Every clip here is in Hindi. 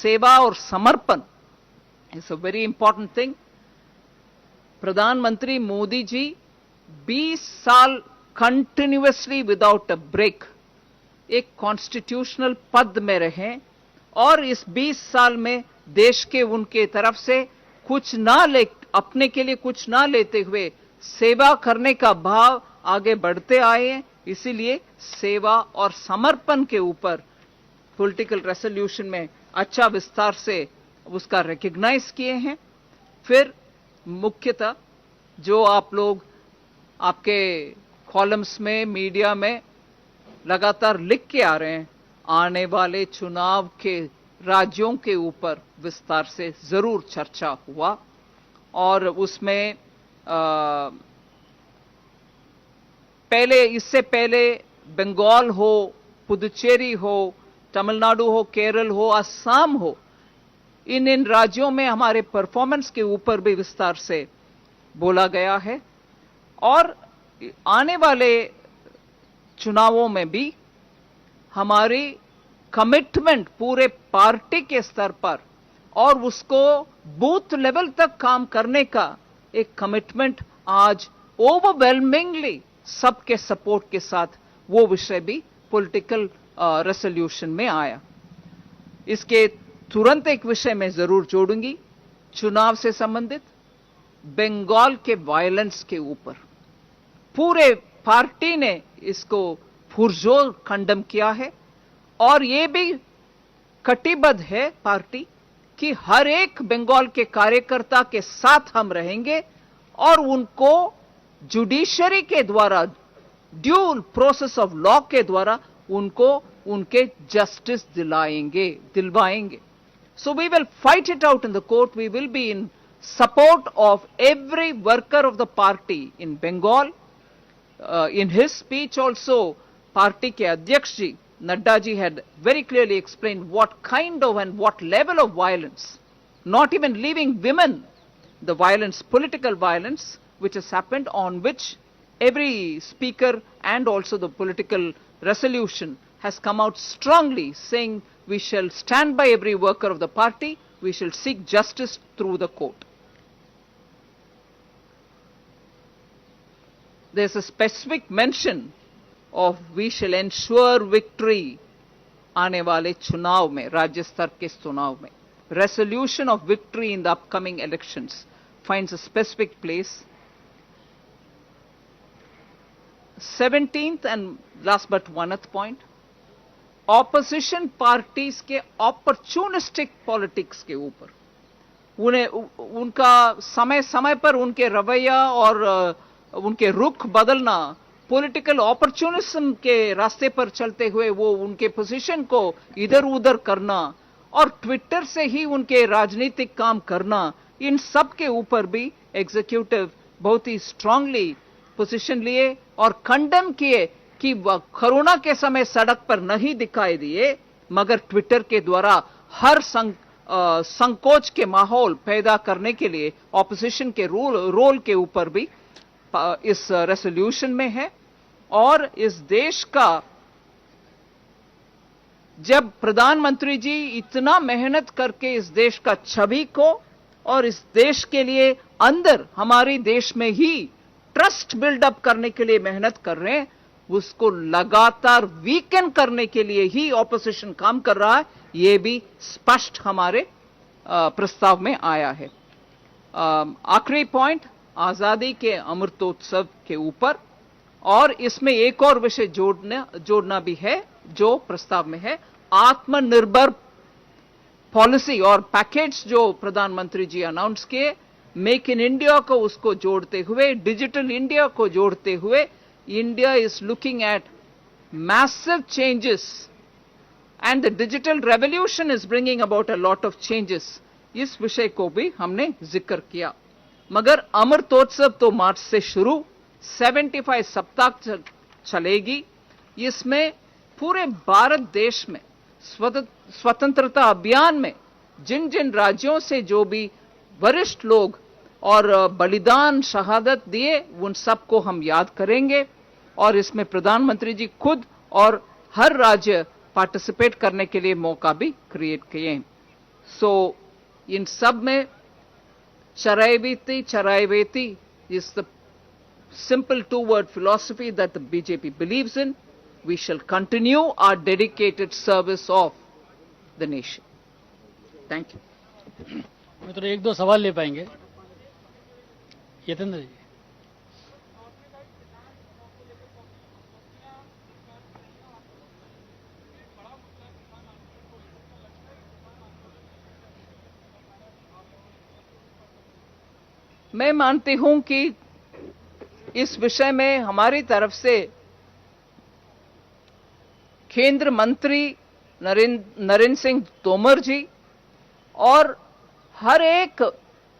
सेवा और समर्पण is a very important thing. प्रधानमंत्री मोदी जी 20 साल कंटिन्यूअसली विदाउट अ ब्रेक एक कॉन्स्टिट्यूशनल पद में रहे और इस 20 साल में देश के उनके तरफ से कुछ ना ले, अपने के लिए कुछ ना लेते हुए सेवा करने का भाव आगे बढ़ते आए हैं। इसीलिए सेवा और समर्पण के ऊपर पॉलिटिकल रेजोल्यूशन में अच्छा विस्तार से उसका रिकॉग्नाइज किए हैं। फिर मुख्यतः जो आप लोग आपके कॉलम्स में मीडिया में लगातार लिख के आ रहे हैं, आने वाले चुनाव के राज्यों के ऊपर विस्तार से जरूर चर्चा हुआ और उसमें इससे पहले बंगाल हो, पुदुचेरी हो, तमिलनाडु हो, केरल हो, असम हो, इन राज्यों में हमारे परफॉर्मेंस के ऊपर भी विस्तार से बोला गया है और आने वाले चुनावों में भी हमारी कमिटमेंट पूरे पार्टी के स्तर पर और उसको बूथ लेवल तक काम करने का एक कमिटमेंट आज ओवरवेलमिंगली सबके सपोर्ट के साथ वो विषय भी पॉलिटिकल रेजोल्यूशन में आया। इसके तुरंत एक विषय में जरूर जोड़ूंगी, चुनाव से संबंधित बंगाल के वायलेंस के ऊपर पूरे पार्टी ने इसको पुरजोर खंडन किया है और ये भी कटिबद्ध है पार्टी कि हर एक बंगाल के कार्यकर्ता के साथ हम रहेंगे और उनको जुडिशरी के द्वारा ड्यूल प्रोसेस ऑफ लॉ के द्वारा उनको उनके justice दिलवाएंगे। So we will fight it out in the court. We will be in support of every worker of the party in Bengal. In his speech also, party ke Adhyaksh ji, Nadda ji had very clearly explained what kind of and what level of violence, not even leaving women, the violence, political violence, which has happened, on which every speaker and also the political resolution has come out strongly saying we shall stand by every worker of the party, we shall seek justice through the court. There's a specific mention of we shall ensure victory आने वाले चुनाव में, राज्य स्तर के चुनाव में. Resolution of victory in the upcoming elections finds a specific place. 17th and last but one point, opposition parties के ऑपर्चुनिस्टिक पॉलिटिक्स के ऊपर उनका समय समय पर उनके रवैया और उनके रुख बदलना, पॉलिटिकल ऑपर्चुनिज्म के रास्ते पर चलते हुए वो उनके पोजीशन को इधर उधर करना और ट्विटर से ही उनके राजनीतिक काम करना, इन सब के ऊपर भी एग्जीक्यूटिव बहुत ही स्ट्रांगली पोजीशन लिए और खंडन किए कि कोरोना के समय सड़क पर नहीं दिखाई दिए मगर ट्विटर के द्वारा हर संकोच के माहौल पैदा करने के लिए ऑपोजिशन के रोल के ऊपर भी इस रेजोल्यूशन में है। और इस देश का जब प्रधानमंत्री जी इतना मेहनत करके इस देश का छवि को और इस देश के लिए अंदर हमारे देश में ही ट्रस्ट बिल्डअप करने के लिए मेहनत कर रहे हैं, उसको लगातार वीकन करने के लिए ही ऑपोजिशन काम कर रहा है, यह भी स्पष्ट हमारे प्रस्ताव में आया है। आखिरी पॉइंट आजादी के अमृतोत्सव के ऊपर, और इसमें एक और विषय जोड़ना भी है जो प्रस्ताव में है, आत्मनिर्भर पॉलिसी और पैकेज जो प्रधानमंत्री जी अनाउंस किए, मेक इन इंडिया को उसको जोड़ते हुए, डिजिटल इंडिया को जोड़ते हुए, India is looking at massive changes and the digital revolution is bringing about a lot of changes. इस विषय को भी हमने जिक्र किया। मगर अमृतोत्सव तो मार्च से शुरू 75 सप्ताह चलेगी। इसमें पूरे भारत देश में स्वतंत्रता अभियान में जिन जिन राज्यों से जो भी वरिष्ठ लोग और बलिदान शहादत दिए उन सबको हम याद करेंगे और इसमें प्रधानमंत्री जी खुद और हर राज्य पार्टिसिपेट करने के लिए मौका भी क्रिएट किए हैं। सो इन सब में Charayveti is the simple two-word philosophy that the BJP believes in. We shall continue our dedicated service of the nation. Thank you. मित्रों, एक दो सवाल ले पाएंगे? यतेंद्र जी। मैं मानती हूं कि इस विषय में हमारी तरफ से केंद्र मंत्री नरेंद्र सिंह तोमर जी और हर एक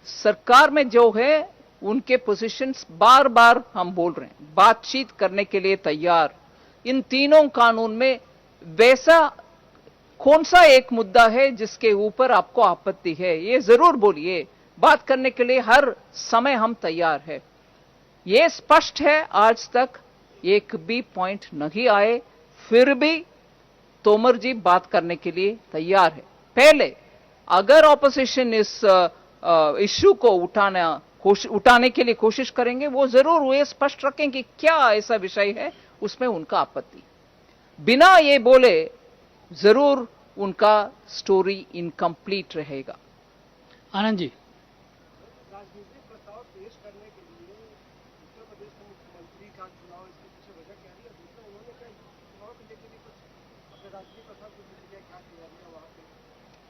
सरकार में जो है उनके पोजीशंस बार बार हम बोल रहे हैं, बातचीत करने के लिए तैयार। इन तीनों कानून में वैसा कौन सा एक मुद्दा है जिसके ऊपर आपको आपत्ति है, ये जरूर बोलिए। बात करने के लिए हर समय हम तैयार है। ये स्पष्ट है, आज तक एक भी पॉइंट नहीं आए, फिर भी तोमर जी बात करने के लिए तैयार है। पहले अगर ऑपोजिशन इस इश्यू को उठाने के लिए कोशिश करेंगे, वो जरूर वो स्पष्ट रखें कि क्या ऐसा विषय है उसमें उनका आपत्ति। बिना ये बोले जरूर उनका स्टोरी इनकम्प्लीट रहेगा। आनंद जी। राजनीतिक प्रस्ताव पेश करने के लिए उत्तर प्रदेश के मुख्यमंत्री का चुनाव, इसके पीछे वजह क्या है? दूसरा, उन्होंने क्या चुनाव के लेकर भी कुछ अपने राजनीतिक प्रस्ताव को लेकर क्या तैयारी है वहां पे?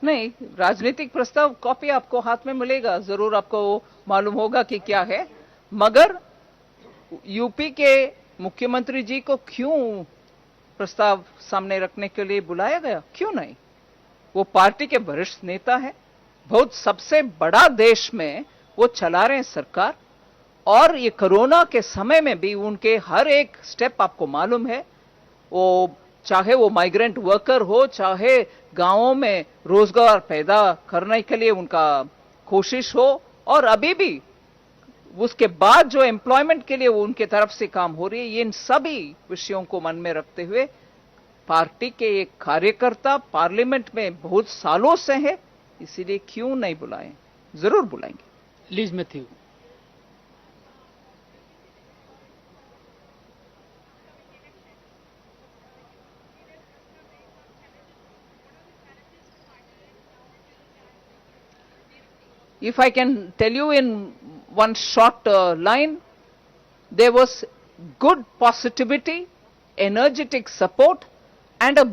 नहीं, राजनीतिक प्रस्ताव कॉपी आपको हाथ में मिलेगा, जरूर आपको मालूम होगा कि क्या है। मगर यूपी के मुख्यमंत्री जी को क्यों प्रस्ताव सामने रखने के लिए बुलाया गया? क्यों नहीं? वो पार्टी के वरिष्ठ नेता है, बहुत सबसे बड़ा देश में वो चला रहे हैं सरकार, और ये कोरोना के समय में भी उनके हर एक स्टेप आपको मालूम है। वो चाहे वो माइग्रेंट वर्कर हो, चाहे गांवों में रोजगार पैदा करने के लिए उनका कोशिश हो, और अभी भी उसके बाद जो एम्प्लॉयमेंट के लिए वो उनके तरफ से काम हो रही है, ये इन सभी विषयों को मन में रखते हुए पार्टी के एक कार्यकर्ता पार्लियामेंट में बहुत सालों से है, इसीलिए क्यों नहीं बुलाएं? जरूर बुलाएंगे। Lease Matthew. If I can tell you in one short line, there was good positivity, energetic support, and a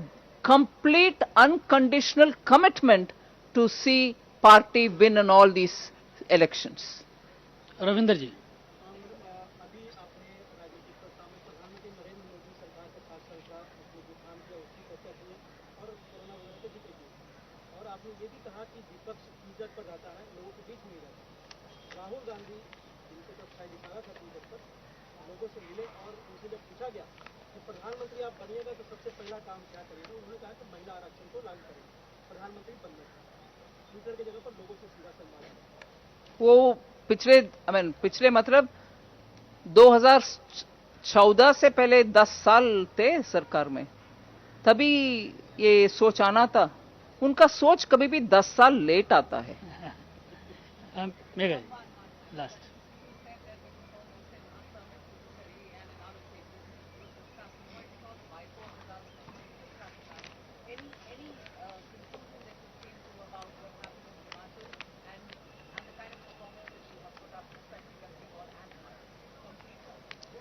complete unconditional commitment to see party win in all these elections. Ravinder ji. अभी आपने राजनीतिक प्रस्ताव में प्रधानमंत्री नरेंद्र मोदी सरकार के 5 साल का उपलब्धियां किया, उसकी चर्चा की और कोरोना वायरस का जिक्र किया, और आपने ये भी कहा कि विपक्ष ईजत पर जाता है, लोगों के बीच नहीं रहता। राहुल गांधी जिनको जब शायद दिखाया था ट्विटर पर, लोगों से मिले और उनसे जब पूछा गया कि प्रधानमंत्री आप बनिएगा तो सबसे पहला काम क्या करेगा, उन्होंने कहा कि महिला आरक्षण को लागू करेंगे, प्रधानमंत्री बनने का। ट्विटर की जगह पर लोगों से सीधा संवाद। वो पिछले मतलब 2014 से पहले 10 साल थे सरकार में, तभी ये सोच आना था। उनका सोच कभी भी 10 साल लेट आता है। मेघा जी, last.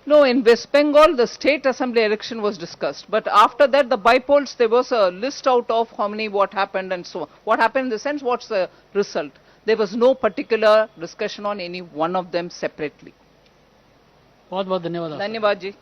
No, in West Bengal, the state assembly election was discussed. But after that, the by-polls, there was a list out of how many, what happened, and so on. What happened in the sense, what's the result? There was no particular discussion on any one of them separately. बहुत बहुत धन्यवाद। धन्यवाद जी।